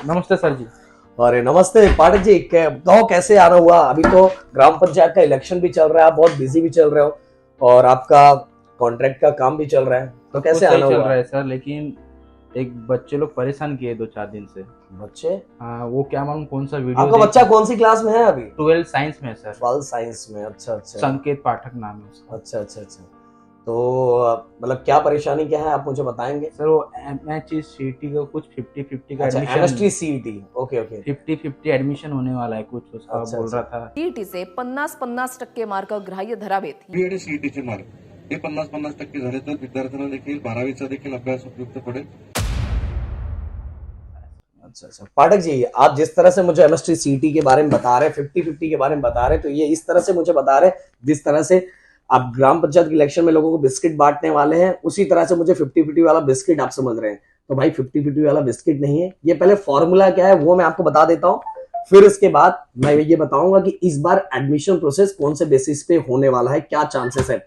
नमस्ते सर जी। अरे नमस्ते पाठक जी, बताओ कैसे आना हुआ। अभी तो ग्राम पंचायत का इलेक्शन भी चल रहा है, आप बहुत बिजी भी चल रहे हो और आपका कॉन्ट्रैक्ट का काम भी चल रहा है, तो सब कुछ कैसे सही आना चल हुआ। रहा है सर, लेकिन एक बच्चे लोग परेशान किए 2-4 दिन से। बच्चे, हाँ, वो क्या मालूम कौन सा वीडियो आपका देख। बच्चा कौन सी क्लास में है अभी। 12 साइंस में सर। 12 साइंस में, अच्छा अच्छा। संकेत पाठक नाम है उसका। अच्छा अच्छा अच्छा। तो मतलब क्या परेशानी क्या है, आप मुझे बताएंगे। सर वो MHCT का कुछ 50-50 का अच्छा, admission, MST CET, okay okay. 50-50 admission होने वाला है कुछ, उसका अच्छा बोल अच्छा। रहा था। सीईटीचे 50-50% मार्क ग्राह्य धरावेत. बी आणि सीईटीचे मार्क हे 50-50% झाले तर विद्यार्थ्यांना देखील 12वीचा देखील अभ्यास उपयुक्त पडेल. अच्छा अच्छा पाठक जी, आप जिस तरह से मुझे एमएसटी सीटी के बारे में बता रहे हैं, 50-50 के बारे में बता रहे हैं, तो ये इस तरह से मुझे बता रहे हैं जिस तरह से आप ग्राम पंचायत के इलेक्शन में लोगों को बिस्किट बांटने वाले हैं, उसी तरह से मुझे 50-50 वाला बिस्किट आप समझ रहे हैं। तो भाई 50-50 वाला बिस्किट नहीं है ये। पहले फॉर्मूला क्या है वो मैं आपको बता देता हूँ, फिर इसके बाद मैं ये बताऊंगा कि इस बार एडमिशन प्रोसेस कौन से बेसिस पे होने वाला है, क्या चांसेस है।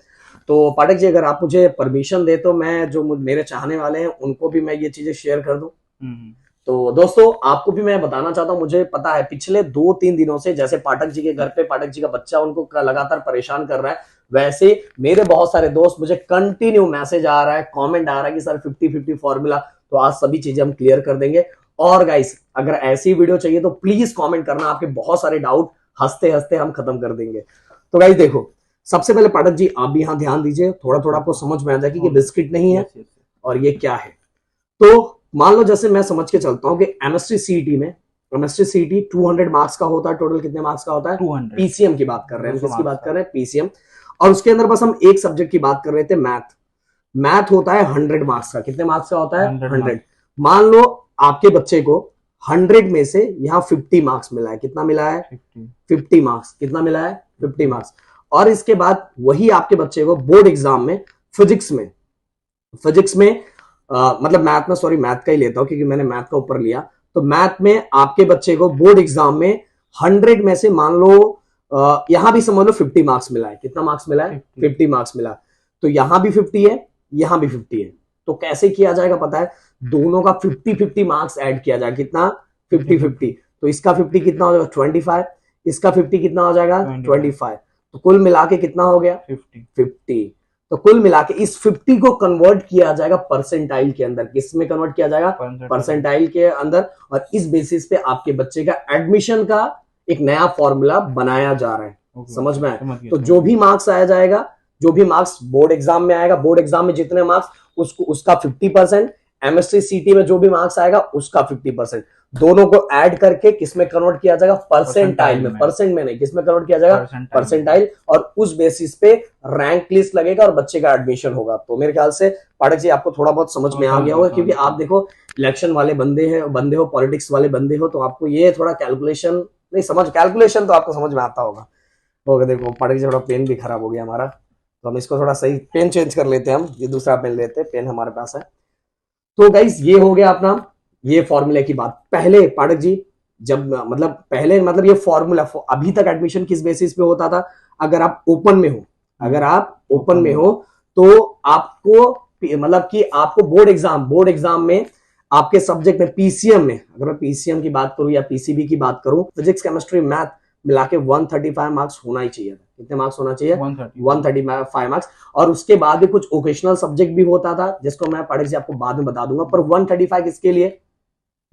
तो पाठक जी, अगर आप मुझे परमिशन दे तो मैं जो मेरे चाहने वाले हैं उनको भी मैं ये चीजें शेयर कर दूं। तो दोस्तों, आपको भी मैं बताना चाहता हूं, मुझे पता है पिछले 2-3 दिनों से जैसे पाठक जी के घर पे पाठक जी का बच्चा उनको लगातार परेशान कर रहा है, वैसे मेरे बहुत सारे दोस्त मुझे कंटिन्यू मैसेज आ रहा है, कमेंट आ रहा है कि सर 50-50 फॉर्मूला। तो आज सभी चीजें हम क्लियर कर देंगे। और गाइस, अगर ऐसी वीडियो चाहिए तो प्लीज कमेंट करना, आपके बहुत सारे डाउट हंसते हंसते हम खत्म कर देंगे। तो गाइस देखो, सबसे पहले पाठक जी आप भी यहाँ ध्यान दीजिए, थोड़ा थोड़ा आपको समझ में आ जाएगी कि बिस्किट नहीं है और ये क्या है। तो मान लो जैसे मैं समझ के चलता हूं कि एमएसटी सीईटी में, एमएसटी सीईटी 200 मार्क्स का होता है। टोटल कितने मार्क्स का होता है? 200। पीसीएम की बात कर रहे हैं, किसकी बात कर रहे हैं? पीसीएम। और उसके अंदर बस हम एक सब्जेक्ट की बात कर रहे थे, मैथ। मैथ होता है 100 मार्क्स का। कितने मार्क्स का होता है? 100। मान लो आपके बच्चे को 100 में से यहाँ 50 मार्क्स मिला है। कितना मिला है? 50 मार्क्स। कितना मिला है? 50 मार्क्स। और इसके बाद वही आपके बच्चे को बोर्ड एग्जाम में फिजिक्स में मतलब मैथ में, सॉरी मैथ का ही लेता हूं क्योंकि मैंने मैथ का ऊपर लिया। तो मैथ में आपके बच्चे को बोर्ड एग्जाम में 100 में से मान लो यहां भी समझ लो 50 मार्क्स मिला है। कितना मार्क्स मिला है? 50 मार्क्स मिला। तो यहां भी 50 है, यहां भी 50 है। तो कैसे किया जाएगा पता है? दोनों का 50-50 मार्क्स ऐड किया जाएगा। कितना? 50-50। तो इसका 50 कितना हो जाएगा? 25। इसका 50 कितना हो जाएगा? 25। तो कुल मिला के कितना हो गया? 50। तो कुल मिला के इस 50 को कन्वर्ट किया जाएगा परसेंटाइल के अंदर। किसमें कन्वर्ट किया जाएगा? परसेंटाइल के अंदर। और इस बेसिस पे आपके बच्चे का एडमिशन का एक नया फॉर्मूला बनाया जा रहा है। समझ में आए? तो जो भी मार्क्स आया जाएगा, जो भी मार्क्स बोर्ड एग्जाम में आएगा, बोर्ड एग्जाम में जितने मार्क्स, उसको उसका 50%, एमएसटी सीटी में जो भी मार्क्स आएगा उसका 50%, दोनों को ऐड करके किसमें कन्वर्ट किया जाएगा? परसेंटाइल में। परसेंट में नहीं, किसमें कन्वर्ट किया जाएगा? परसेंटाइल। और उस बेसिस पे रैंक लिस्ट लगेगा और बच्चे का एडमिशन होगा। तो मेरे ख्याल से पाठक जी आपको थोड़ा बहुत समझ में आ गया होगा, क्योंकि आप देखो इलेक्शन वाले बंदे हो, पॉलिटिक्स वाले बंदे हो, तो आपको ये थोड़ा कैलकुलेशन नहीं समझ, कैलकुलेशन तो आपको समझ में आता होगा। तो देखो पाठक जी, थोड़ा पेन भी खराब हो गया हमारा, तो हम इसको थोड़ा सही पेन चेंज कर लेते हैं। हम ये दूसरा पेन लेते हैं, पेन हमारे पास है। तो गाइस ये हो गया अपना ये फॉर्मूले की बात। पहले पाठक जी, जब मतलब पहले मतलब ये फॉर्मूला अभी तक एडमिशन किस बेसिस पे होता था? अगर आप ओपन में हो, अगर आप ओपन में हो तो आपको मतलब कि आपको बोर्ड एग्जाम में आपके सब्जेक्ट में पीसीएम में, अगर मैं पीसीएम की बात करूं या पीसीबी की बात करूं, फिजिक्स केमिस्ट्री मैथ मिला के 135 मार्क्स होना ही चाहिए। कितने मार्क्स होना चाहिए? 135 मार्क्स। और उसके बाद भी कुछ ओकेशनल सब्जेक्ट भी होता था जिसको मैं पाठक जी आपको बाद में बता दूंगा। पर 135 किसके लिए?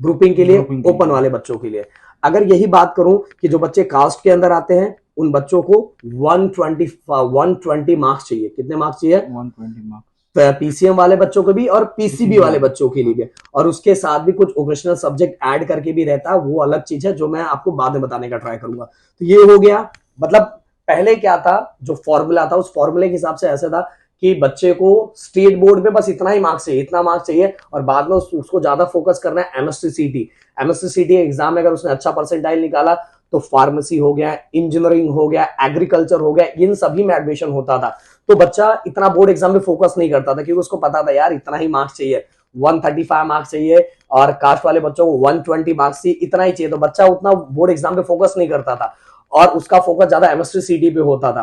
ग्रुपिंग के लिए, ओपन वाले बच्चों के लिए। अगर यही बात करूं कि जो बच्चे कास्ट के अंदर आते हैं उन बच्चों को 120 मार्क्स चाहिए। कितने मार्क्स चाहिए? 120 मार्क्स। पीसीएम वाले बच्चों को भी और पीसीबी वाले बच्चों के लिए भी। और उसके साथ भी कुछ ओकेशनल सब्जेक्ट ऐड करके भी रहता है, वो अलग चीज है जो मैं आपको बाद में बताने का ट्राई करूंगा। तो ये हो गया। मतलब पहले क्या था, जो फॉर्मूला था उस फॉर्मूले के हिसाब से ऐसा था कि बच्चे को स्टेट बोर्ड में बस इतना ही मार्क्स चाहिए, इतना मार्क्स चाहिए, और बाद में उसको ज्यादा फोकस करना है एमएसटी सीटी एग्जाम में अगर उसने अच्छा परसेंटाइल निकाला तो फार्मेसी हो गया, इंजीनियरिंग हो गया, एग्रीकल्चर हो गया, इन सभी में एडमिशन होता था। तो बच्चा इतना बोर्ड एग्जाम में फोकस नहीं करता था क्योंकि उसको पता था यार इतना ही मार्क्स चाहिए, 135 मार्क्स चाहिए, और कास्ट वाले बच्चों को 120 मार्क्स चाहिए, इतना ही चाहिए। तो बच्चा उतना बोर्ड एग्जाम पे फोकस नहीं करता था और उसका फोकस ज्यादा एमएसटी सीटी पे होता था।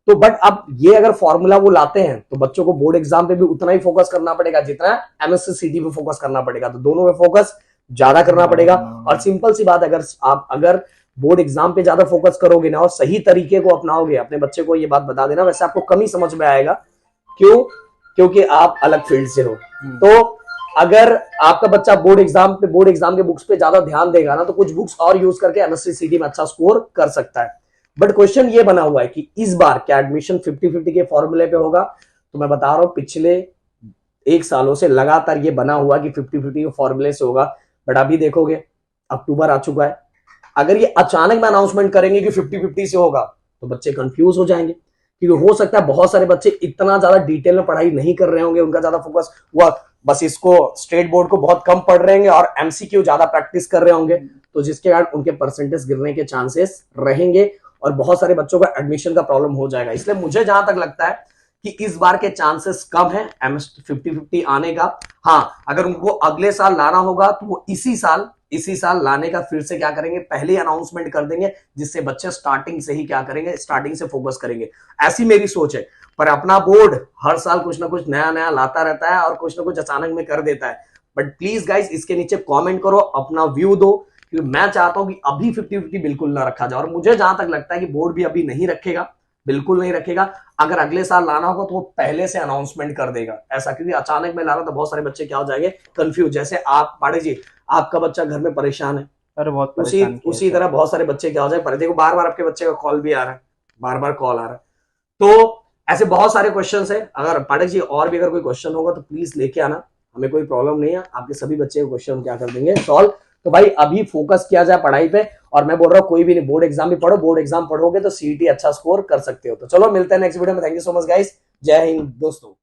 तो बट अब ये अगर फॉर्मूला वो लाते हैं तो बच्चों को बोर्ड एग्जाम पे भी उतना ही फोकस करना पड़ेगा जितना एमएससी सीटी पे फोकस करना पड़ेगा। तो दोनों में फोकस ज्यादा करना पड़ेगा। और सिंपल सी बात, अगर बोर्ड एग्जाम पे ज्यादा फोकस करोगे ना और सही तरीके को अपनाओगे, अपने बच्चे को ये बात बता देना, वैसे आपको कम ही समझ में आएगा। क्यों? क्योंकि आप अलग फील्ड से हो। तो अगर आपका बच्चा बोर्ड एग्जाम के बुक्स पे ज्यादा ध्यान देगा ना, तो कुछ बुक्स और यूज करके एमएससी सीटी में अच्छा स्कोर कर सकता है। बट क्वेश्चन ये बना हुआ है कि इस बार क्या एडमिशन 50-50 के फॉर्मूले पे होगा? तो मैं बता रहा हूं, पिछले 1 सालों से लगातार ये बना हुआ कि 50-50 के फॉर्मूले से होगा। बट अभी देखोगे, अक्टूबर आ चुका है, अगर ये अचानक में अनाउंसमेंट करेंगे कि 50-50 से होगा, तो बच्चे कंफ्यूज हो जाएंगे। क्योंकि हो सकता है बहुत सारे बच्चे इतना ज्यादा डिटेल में पढ़ाई नहीं कर रहे होंगे, उनका ज्यादा फोकस हुआ बस इसको स्टेट बोर्ड को बहुत कम पढ़ रहे होंगे और एमसीक्यू ज्यादा प्रैक्टिस कर रहे होंगे, तो जिसके कारण उनके परसेंटेज गिरने के चांसेस रहेंगे और बहुत सारे बच्चों का एडमिशन का प्रॉब्लम हो जाएगा। इसलिए मुझे जहां तक लगता है कि इस बार के चांसेस कम है एमएस 50-50 आने का। हाँ, अगर उनको अगले साल लाना होगा तो वो इसी साल लाने का फिर से क्या करेंगे, पहले अनाउंसमेंट कर देंगे, जिससे बच्चे स्टार्टिंग से ही क्या करेंगे, स्टार्टिंग से फोकस करेंगे। ऐसी मेरी सोच है। पर अपना बोर्ड हर साल कुछ ना कुछ नया नया लाता रहता है और कुछ ना कुछ अचानक में कर देता है। बट प्लीज गाइस, इसके नीचे कमेंट करो, अपना व्यू दो, क्योंकि मैं चाहता हूं कि अभी 50-50 बिल्कुल ना रखा जाए। और मुझे जहां तक लगता है कि बोर्ड भी अभी नहीं रखेगा, बिल्कुल नहीं रखेगा। अगर अगले साल लाना होगा तो वो पहले से अनाउंसमेंट कर देगा ऐसा, क्योंकि अचानक में लाना तो बहुत सारे बच्चे क्या हो जाएंगे, कंफ्यूज। जैसे आप पाड़े जी, आपका बच्चा घर में परेशान है, अरे बहुत परेशान किया उसी सर। तरह बहुत सारे बच्चे क्या हो जाए, देखो बार बार आपके बच्चे का कॉल भी आ रहा है, बार बार कॉल आ रहा है। तो ऐसे बहुत सारे क्वेश्चन है। अगर पाठक जी और भी अगर कोई क्वेश्चन होगा तो प्लीज लेके आना, हमें कोई प्रॉब्लम नहीं है, आपके सभी बच्चे के क्वेश्चन क्या कर देंगे सॉल्व। तो भाई अभी फोकस किया जाए पढ़ाई पे। और मैं बोल रहा हूँ कोई भी नहीं, बोर्ड एग्जाम भी पढ़ो, बोर्ड एग्जाम पढ़ोगे तो सीईटी अच्छा स्कोर कर सकते हो। तो चलो मिलते हैं नेक्स्ट वीडियो में। Thank you so much guys, जय हिंद दोस्तों।